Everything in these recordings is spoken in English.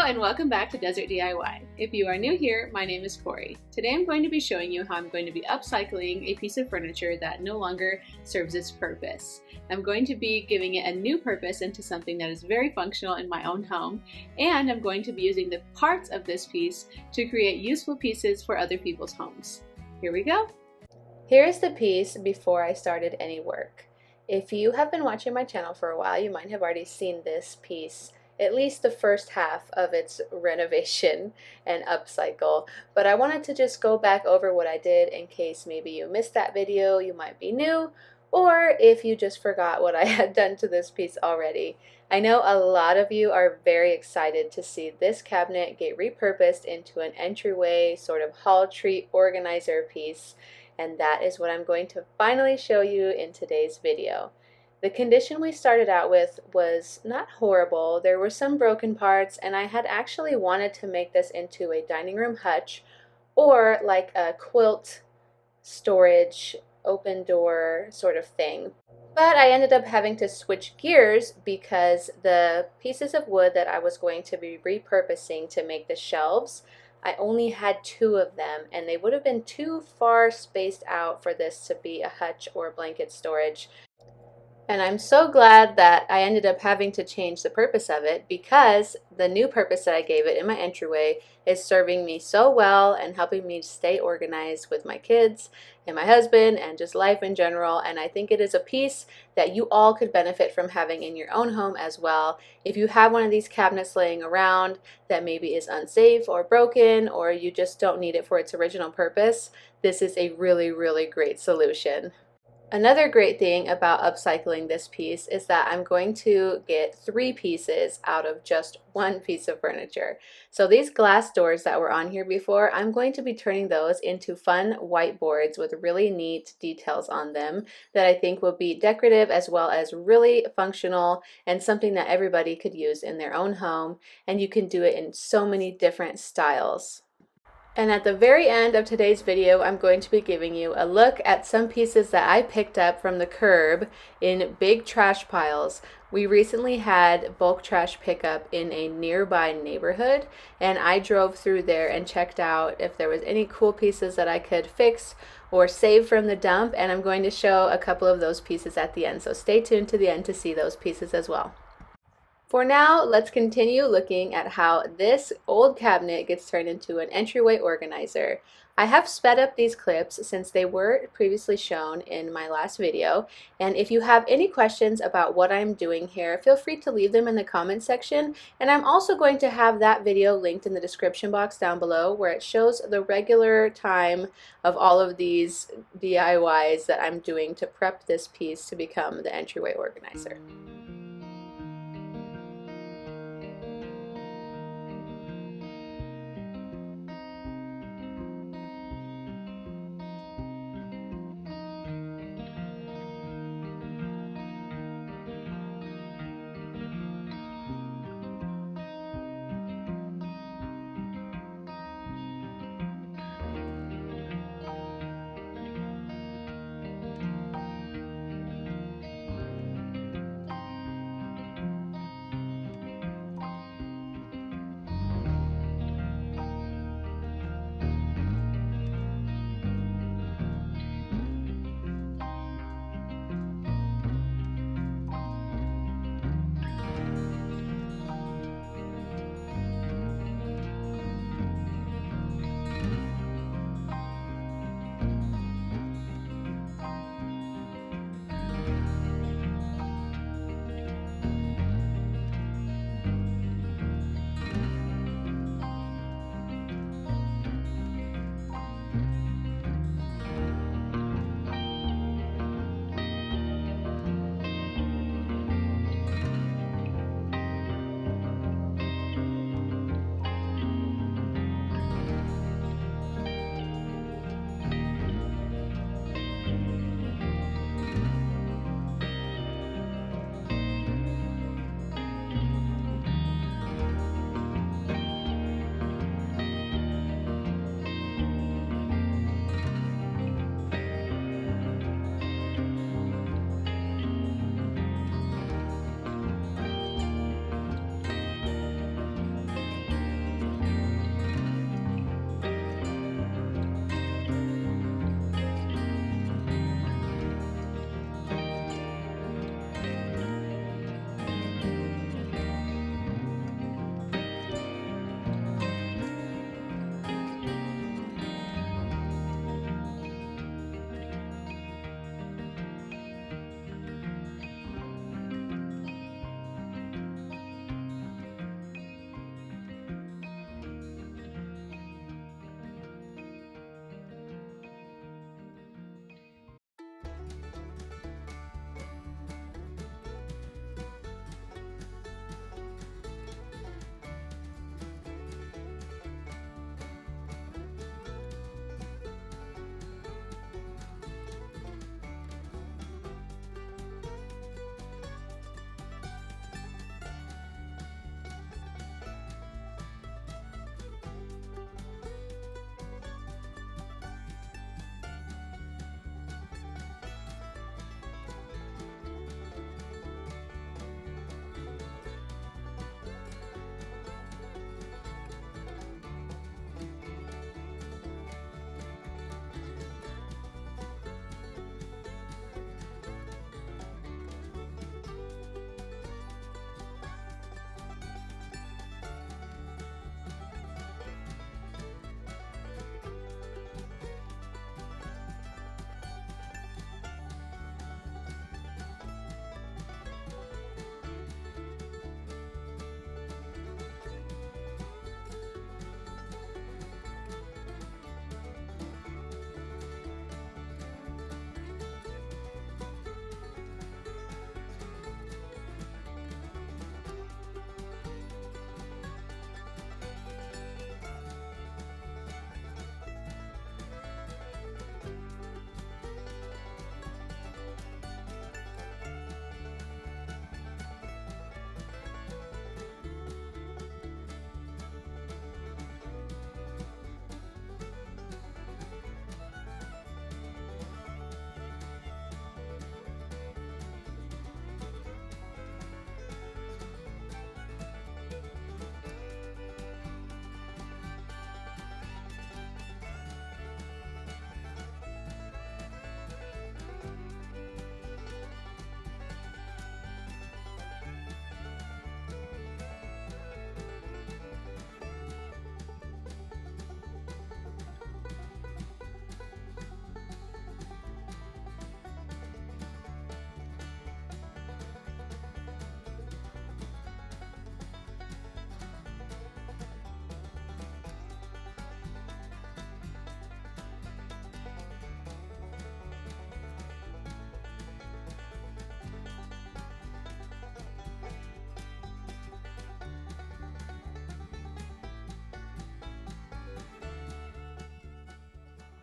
and welcome back to Desert DIY. If you are new here, my name is Cory. Today I'm going to be showing you how I'm going to be upcycling a piece of furniture that no longer serves its purpose. I'm going to be giving it a new purpose into something that is very functional in my own home, and I'm going to be using the parts of this piece to create useful pieces for other people's homes. Here we go! Here is the piece before I started any work. If you have been watching my channel for a while, you might have already seen this piece, at least the first half of its renovation and upcycle. But I wanted to just go back over what I did in case maybe you missed that video, you might be new, or if you just forgot what I had done to this piece already. I know a lot of you are very excited to see this cabinet get repurposed into an entryway sort of hall tree organizer piece, and that is what I'm going to finally show you in today's video. The condition we started out with was not horrible. There were some broken parts, and I had actually wanted to make this into a dining room hutch or like a quilt storage open door sort of thing. But I ended up having to switch gears because the pieces of wood that I was going to be repurposing to make the shelves, I only had 2 of them, and they would have been too far spaced out for this to be a hutch or blanket storage. And I'm so glad that I ended up having to change the purpose of it, because the new purpose that I gave it in my entryway is serving me so well and helping me stay organized with my kids and my husband and just life in general. And I think it is a piece that you all could benefit from having in your own home as well. If you have one of these cabinets laying around that maybe is unsafe or broken, or you just don't need it for its original purpose, this is a really, really great solution. Another great thing about upcycling this piece is that I'm going to get 3 pieces out of just 1 piece of furniture. So these glass doors that were on here before, I'm going to be turning those into fun whiteboards with really neat details on them that I think will be decorative as well as really functional and something that everybody could use in their own home, and you can do it in so many different styles. And at the very end of today's video, I'm going to be giving you a look at some pieces that I picked up from the curb in big trash piles. We recently had bulk trash pickup in a nearby neighborhood, and I drove through there and checked out if there was any cool pieces that I could fix or save from the dump, and I'm going to show a couple of those pieces at the end. So stay tuned to the end to see those pieces as well. For now, let's continue looking at how this old cabinet gets turned into an entryway organizer. I have sped up these clips since they were previously shown in my last video, and if you have any questions about what I'm doing here, feel free to leave them in the comment section, and I'm also going to have that video linked in the description box down below, where it shows the regular time of all of these DIYs that I'm doing to prep this piece to become the entryway organizer.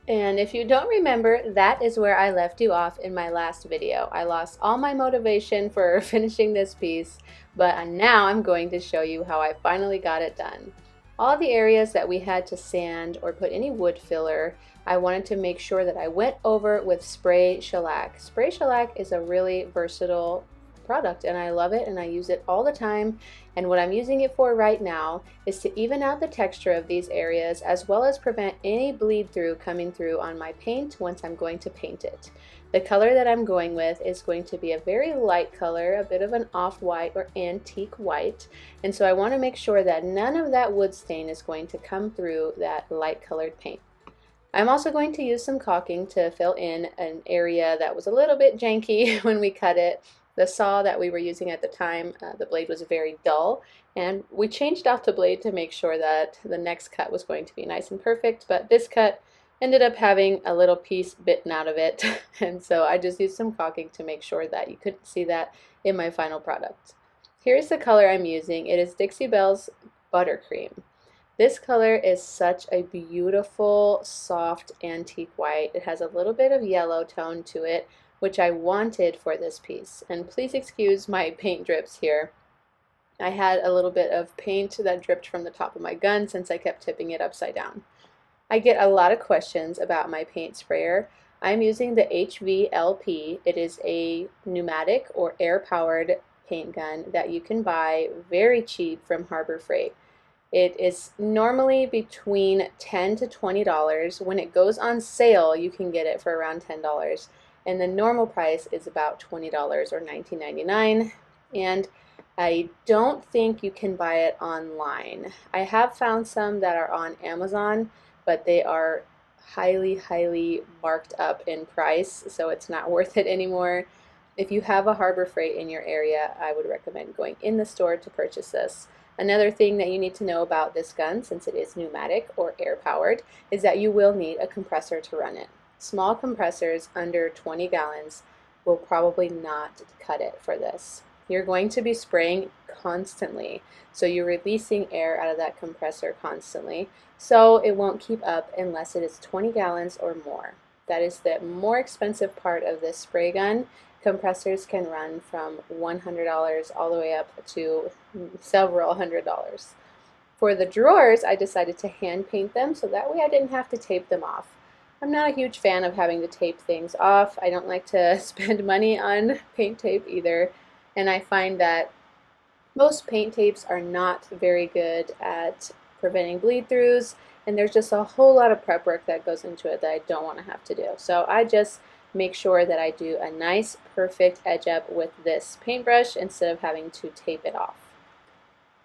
And if you don't remember, that is where I left you off in my last video. I lost all my motivation for finishing this piece, but now I'm going to show you how I finally got it done. All the areas that we had to sand or put any wood filler, I wanted to make sure that I went over with spray shellac. Spray shellac is a really versatile product and I love it and I use it all the time, and what I'm using it for right now is to even out the texture of these areas as well as prevent any bleed through coming through on my paint once I'm going to paint it. The color that I'm going with is going to be a very light color, a bit of an off-white or antique white, and so I want to make sure that none of that wood stain is going to come through that light colored paint. I'm also going to use some caulking to fill in an area that was a little bit janky when we cut it. The saw that we were using at the time, the blade was very dull, and we changed out the blade to make sure that the next cut was going to be nice and perfect, but this cut ended up having a little piece bitten out of it, and so I just used some caulking to make sure that you couldn't see that in my final product. Here's the color I'm using. It is Dixie Belle's Buttercream. This color is such a beautiful, soft, antique white. It has a little bit of yellow tone to it, which I wanted for this piece. And please excuse my paint drips here. I had a little bit of paint that dripped from the top of my gun since I kept tipping it upside down. I get a lot of questions about my paint sprayer. I'm using the HVLP. It is a pneumatic or air-powered paint gun that you can buy very cheap from Harbor Freight. It is normally between $10 to $20. When it goes on sale, you can get it for around $10. And the normal price is about $20 or $19.99, and I don't think you can buy it online. I have found some that are on Amazon, but they are highly marked up in price, so it's not worth it anymore. If you have a Harbor Freight in your area, I would recommend going in the store to purchase this. Another thing that you need to know about this gun, since it is pneumatic or air-powered, is that you will need a compressor to run it. Small compressors under 20 gallons will probably not cut it for this. You're going to be spraying constantly, so you're releasing air out of that compressor constantly, so it won't keep up unless it is 20 gallons or more. That is the more expensive part of this spray gun. Compressors can run from $100 all the way up to several $100s. For the drawers, I decided to hand paint them so that way I didn't have to tape them off. I'm not a huge fan of having to tape things off. I don't like to spend money on paint tape either, and I find that most paint tapes are not very good at preventing bleed-throughs, and there's just a whole lot of prep work that goes into it that I don't want to have to do. So I just make sure that I do a nice, perfect edge up with this paintbrush instead of having to tape it off.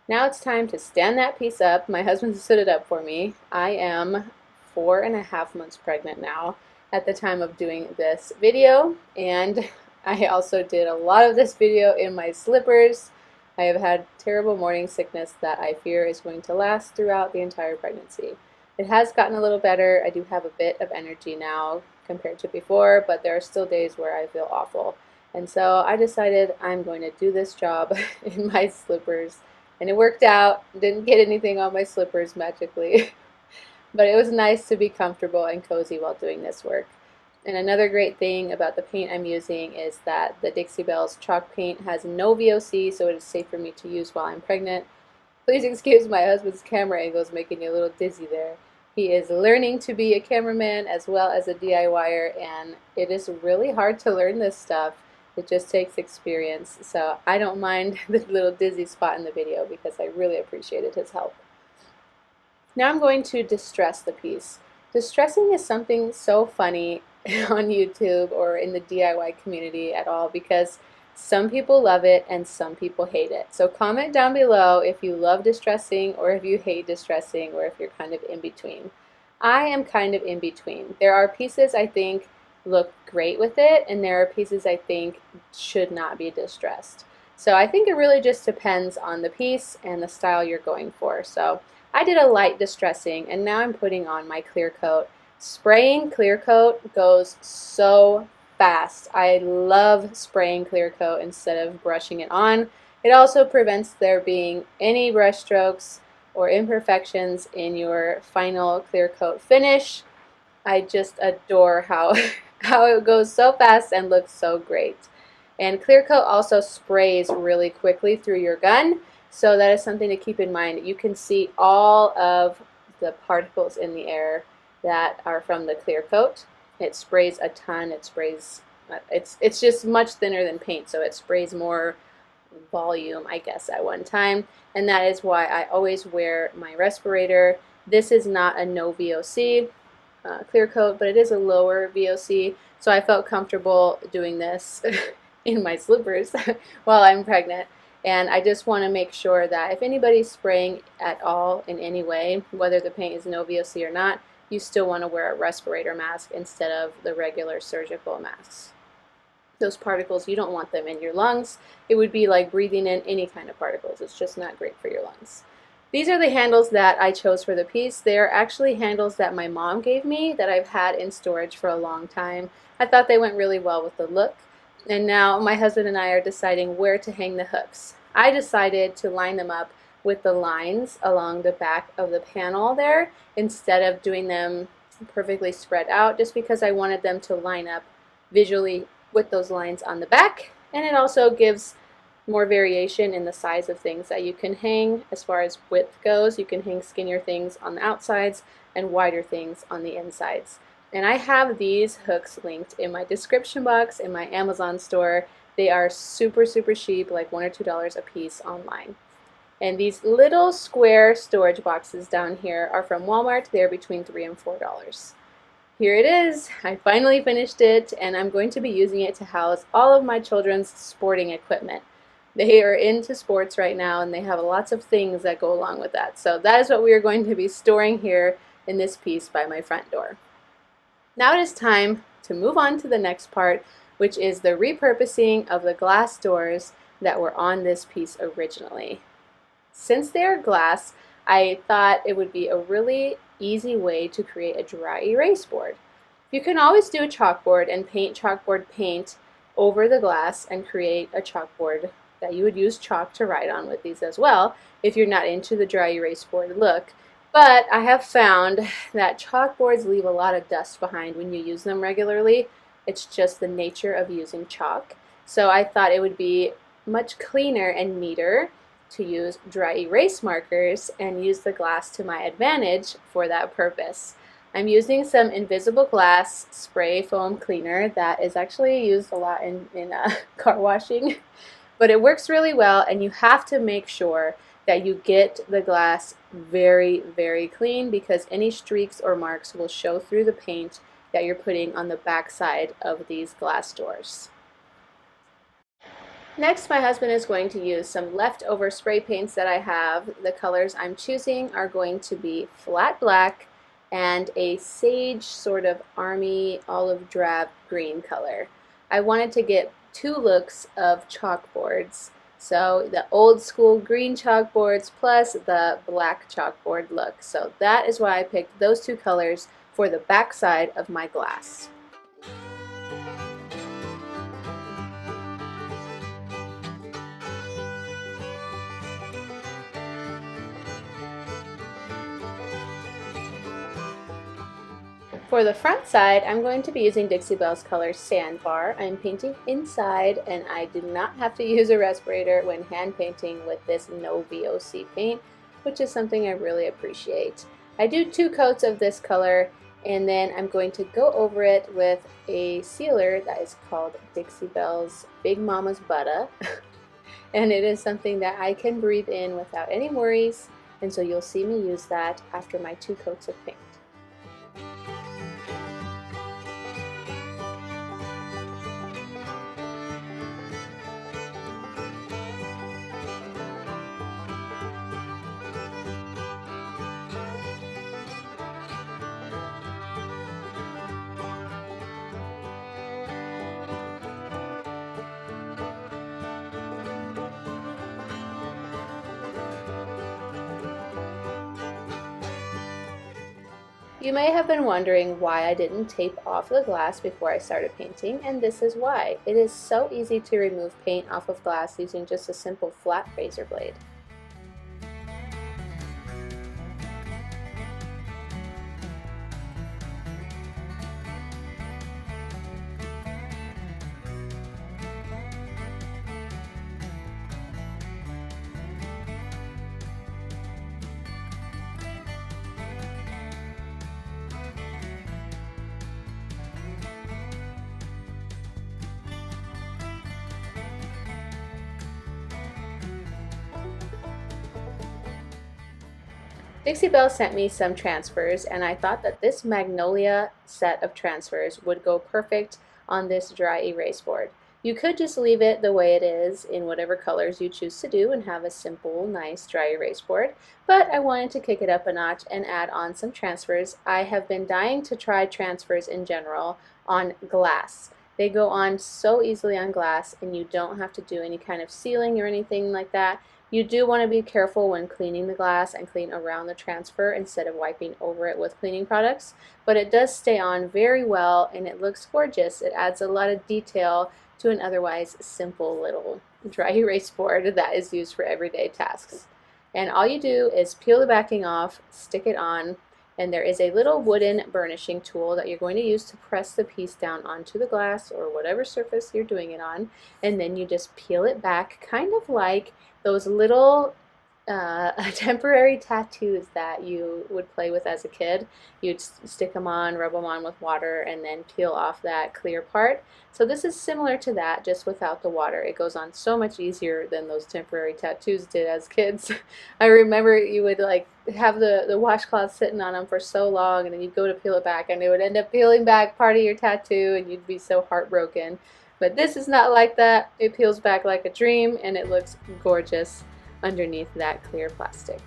Now it's time to stand that piece up. My husband stood it up for me. I am 4.5 months pregnant now at the time of doing this video, and I also did a lot of this video in my slippers. I have had terrible morning sickness that I fear is going to last throughout the entire pregnancy. It has gotten a little better. I do have a bit of energy now compared to before, but there are still days where I feel awful. And so I decided I'm going to do this job in my slippers, and it worked out. Didn't get anything on my slippers magically. But it was nice to be comfortable and cozy while doing this work. And another great thing about the paint I'm using is that the Dixie Belle's chalk paint has no VOC, so it is safe for me to use while I'm pregnant. Please excuse my husband's camera angles making me a little dizzy there. He is learning to be a cameraman as well as a DIYer, and it is really hard to learn this stuff. It just takes experience, so I don't mind the little dizzy spot in the video because I really appreciated his help. Now I'm going to distress the piece. Distressing is something so funny on YouTube or in the DIY community at all because some people love it and some people hate it. So comment down below if you love distressing or if you hate distressing or if you're kind of in between. I am kind of in between. There are pieces I think look great with it, and there are pieces I think should not be distressed. So I think it really just depends on the piece and the style you're going for. So I did a light distressing, and now I'm putting on my clear coat. Spraying clear coat goes so fast. I love spraying clear coat instead of brushing it on. It also prevents there being any brush strokes or imperfections in your final clear coat finish. I just adore how how it goes so fast and looks so great. And clear coat also sprays really quickly through your gun, so that is something to keep in mind. You can see all of the particles in the air that are from the clear coat. It sprays a ton. It sprays, it's just much thinner than paint, so it sprays more volume, I guess, at one time. And that is why I always wear my respirator. This is not a no VOC clear coat, but it is a lower VOC, so I felt comfortable doing this in my slippers while I'm pregnant. And I just want to make sure that if anybody's spraying at all in any way, whether the paint is no VOC or not, you still want to wear a respirator mask instead of the regular surgical masks. Those particles, you don't want them in your lungs. It would be like breathing in any kind of particles. It's just not great for your lungs. These are the handles that I chose for the piece. They are actually handles that my mom gave me that I've had in storage for a long time. I thought they went really well with the look. And now my husband and I are deciding where to hang the hooks. I decided to line them up with the lines along the back of the panel there instead of doing them perfectly spread out, just because I wanted them to line up visually with those lines on the back. And it also gives more variation in the size of things that you can hang. As far as width goes, you can hang skinnier things on the outsides and wider things on the insides. And I have these hooks linked in my description box in my Amazon store. They are super cheap, like $1 or $2 a piece online. And these little square storage boxes down here are from Walmart. They're between $3 and $4. Here it is. I finally finished it, and I'm going to be using it to house all of my children's sporting equipment. They are into sports right now, and they have lots of things that go along with that. So that is what we are going to be storing here in this piece by my front door. Now it is time to move on to the next part, which is the repurposing of the glass doors that were on this piece originally. Since they are glass, I thought it would be a really easy way to create a dry erase board. You can always do a chalkboard and paint chalkboard paint over the glass and create a chalkboard that you would use chalk to write on with these as well if you're not into the dry erase board look. But I have found that chalkboards leave a lot of dust behind when you use them regularly. It's just the nature of using chalk. So I thought it would be much cleaner and neater to use dry erase markers and use the glass to my advantage for that purpose. I'm using some invisible glass spray foam cleaner that is actually used a lot in car washing, but it works really well, and you have to make sure that you get the glass very clean, because any streaks or marks will show through the paint that you're putting on the back side of these glass doors. Next, my husband is going to use some leftover spray paints that I have. The colors I'm choosing are going to be flat black and a sage sort of army olive drab green color. I wanted to get two looks of chalkboards. So the old school green chalkboards plus the black chalkboard look. So that is why I picked those two colors for the back side of my glass. For the front side, I'm going to be using Dixie Belle's color Sandbar. I'm painting inside, and I do not have to use a respirator when hand painting with this no VOC paint, which is something I really appreciate. I do 2 coats of this color, and then I'm going to go over it with a sealer that is called Dixie Belle's Big Mama's Butter. And it is something that I can breathe in without any worries, and so you'll see me use that after my 2 coats of paint. You may have been wondering why I didn't tape off the glass before I started painting, and this is why. It is so easy to remove paint off of glass using just a simple flat razor blade. Dixie Belle sent me some transfers, and I thought that this Magnolia set of transfers would go perfect on this dry erase board. You could just leave it the way it is in whatever colors you choose to do and have a simple, nice dry erase board, but I wanted to kick it up a notch and add on some transfers. I have been dying to try transfers in general on glass. They go on so easily on glass, and you don't have to do any kind of sealing or anything like that. You do want to be careful when cleaning the glass and clean around the transfer instead of wiping over it with cleaning products, but it does stay on very well and it looks gorgeous. It adds a lot of detail to an otherwise simple little dry erase board that is used for everyday tasks. And all you do is peel the backing off, stick it on, and there is a little wooden burnishing tool that you're going to use to press the piece down onto the glass or whatever surface you're doing it on, and then you just peel it back, kind of like those little temporary tattoos that you would play with as a kid. You'd stick them on, rub them on with water, and then peel off that clear part. So this is similar to that, just without the water. It goes on so much easier than those temporary tattoos did as kids. I remember you would like have the washcloth sitting on them for so long, and then you'd go to peel it back, and it would end up peeling back part of your tattoo, and you'd be so heartbroken. But this is not like that. It peels back like a dream, and it looks gorgeous underneath that clear plastic.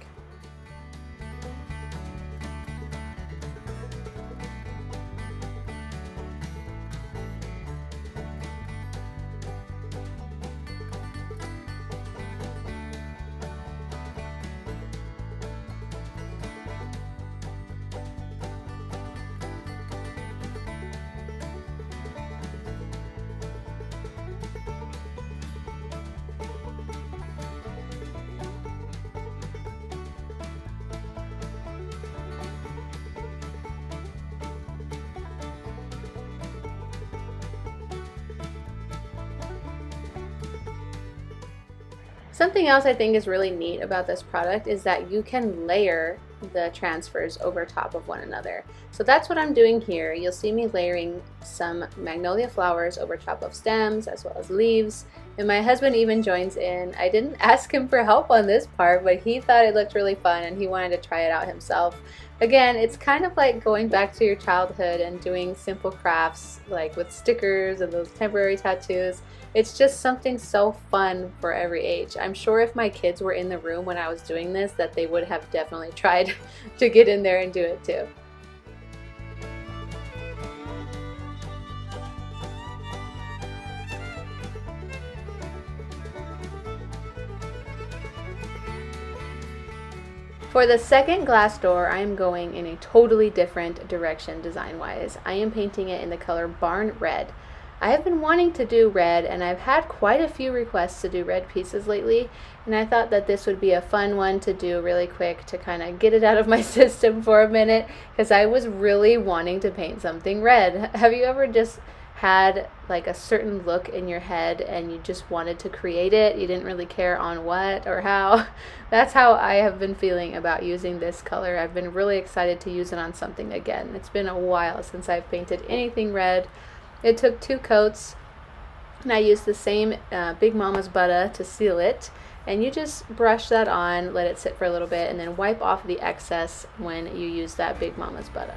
Something else I think is really neat about this product is that you can layer the transfers over top of one another. So that's what I'm doing here. You'll see me layering some magnolia flowers over top of stems as well as leaves. And my husband even joins in. I didn't ask him for help on this part, but he thought it looked really fun and he wanted to try it out himself. Again, it's kind of like going back to your childhood and doing simple crafts like with stickers and those temporary tattoos. It's just something so fun for every age. I'm sure if my kids were in the room when I was doing this, that they would have definitely tried to get in there and do it too. For the second glass door, I am going in a totally different direction design-wise. I am painting it in the color Barn Red. I have been wanting to do red, and I've had quite a few requests to do red pieces lately, and I thought that this would be a fun one to do really quick to kind of get it out of my system for a minute, because I was really wanting to paint something red. Have you ever just had like a certain look in your head and you just wanted to create it? You didn't really care on what or how. That's how I have been feeling about using this color. I've been really excited to use it on something again. It's been a while since I've painted anything red. It took 2 coats, and I used the same Big Mama's Butter to seal it, and you just brush that on, let it sit for a little bit, and then wipe off the excess when you use that Big Mama's Butter.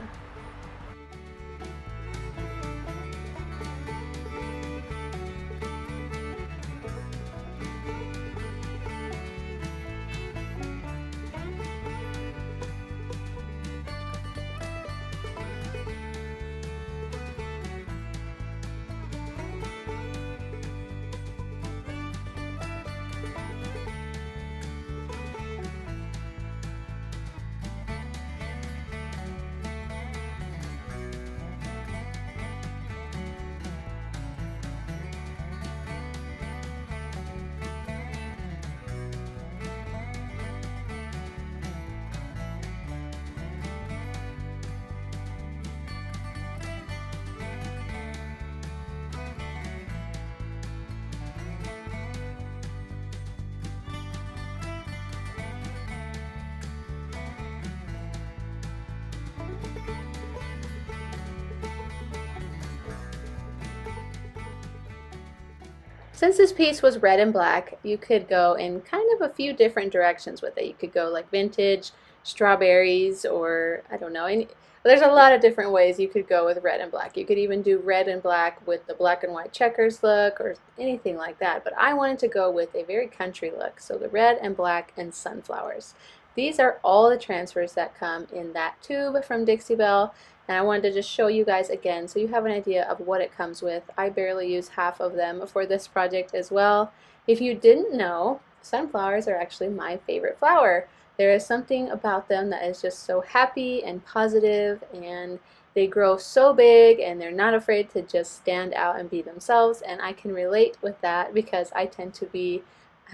Since this piece was red and black, you could go in kind of a few different directions with it. You could go like vintage, strawberries, or I don't know. There's a lot of different ways you could go with red and black. You could even do red and black with the black and white checkers look or anything like that. But I wanted to go with a very country look. So the red and black and sunflowers. These are all the transfers that come in that tube from Dixie Belle. And I wanted to just show you guys again so you have an idea of what it comes with. I barely use half of them for this project as well. If you didn't know, sunflowers are actually my favorite flower. There is something about them that is just so happy and positive, and they grow so big and they're not afraid to just stand out and be themselves, and I can relate with that because I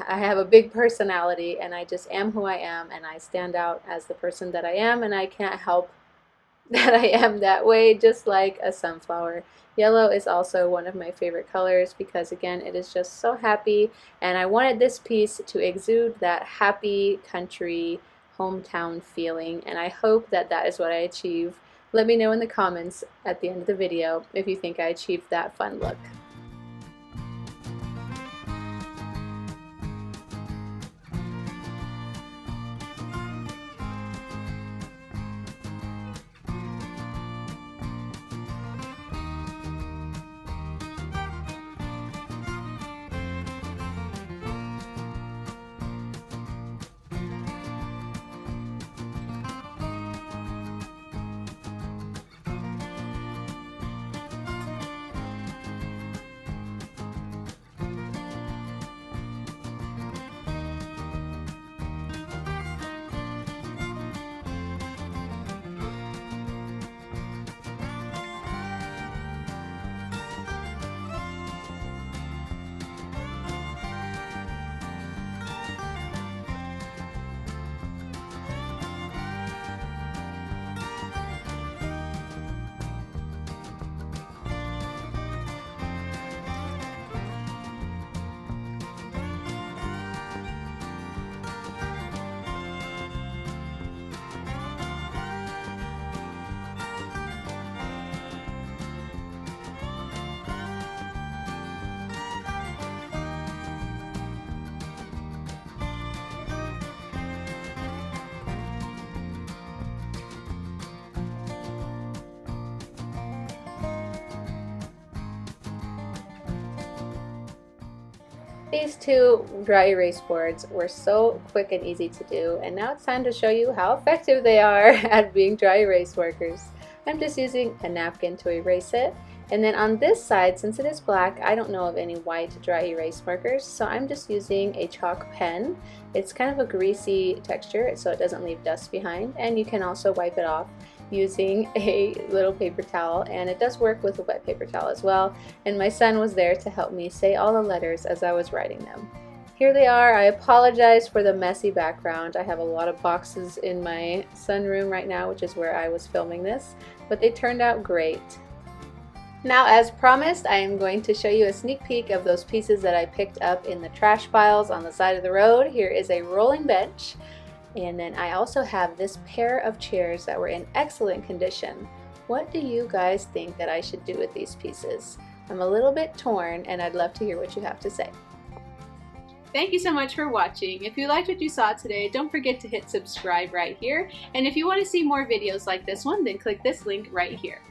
have a big personality and I just am who I am, and I stand out as the person that I am, and I can't help that I am that way, just like a sunflower. Yellow is also one of my favorite colors because, again, it is just so happy, and I wanted this piece to exude that happy country hometown feeling, and I hope that that is what I achieve. Let me know in the comments at the end of the video if you think I achieved that fun look. These two dry erase boards were so quick and easy to do, and now it's time to show you how effective they are at being dry erase markers. I'm just using a napkin to erase it, and then on this side, since it is black, I don't know of any white dry erase markers, so I'm just using a chalk pen. It's kind of a greasy texture so it doesn't leave dust behind, and you can also wipe it off using a little paper towel, and it does work with a wet paper towel as well. And my son was there to help me say all the letters as I was writing them. Here they are. I apologize for the messy background. I have a lot of boxes in my sunroom right now, which is where I was filming this, but they turned out great. Now, as promised, I am going to show you a sneak peek of those pieces that I picked up in the trash piles on the side of the road. Here is a rolling bench. And then I also have this pair of chairs that were in excellent condition. What do you guys think that I should do with these pieces? I'm a little bit torn, and I'd love to hear what you have to say. Thank you so much for watching. If you liked what you saw today, don't forget to hit subscribe right here. And if you want to see more videos like this one, then click this link right here.